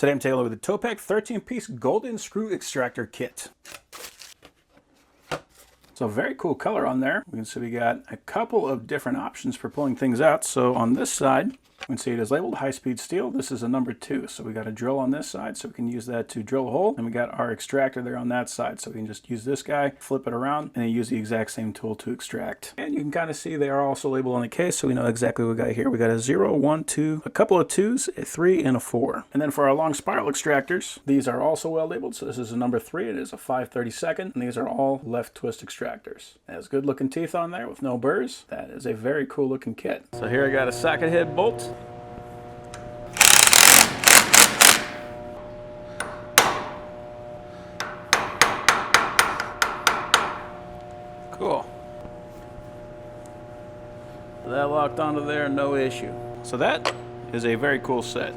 Today I'm taking a look at the Topec 13-piece golden screw extractor kit. So very cool color on there. We can see we got a couple of different options for pulling things out. So on this side, you can see it is labeled high-speed steel. This is a number 2. So we got a drill on this side, so we can use that to drill a hole. And we got our extractor there on that side. So we can just use this guy, flip it around, and then use the exact same tool to extract. And you can kind of see they are also labeled on the case, so we know exactly what we got here. We got a 0, 1, 2, a couple of 2s, a 3, and a 4. And then for our long spiral extractors, these are also well labeled. So this is a number 3. It is a 5/32, and these are all left twist extractors. It has good looking teeth on there with no burrs. That is a very cool looking kit. So here I got a socket head bolt. Cool. That locked onto there, no issue. So that is a very cool set.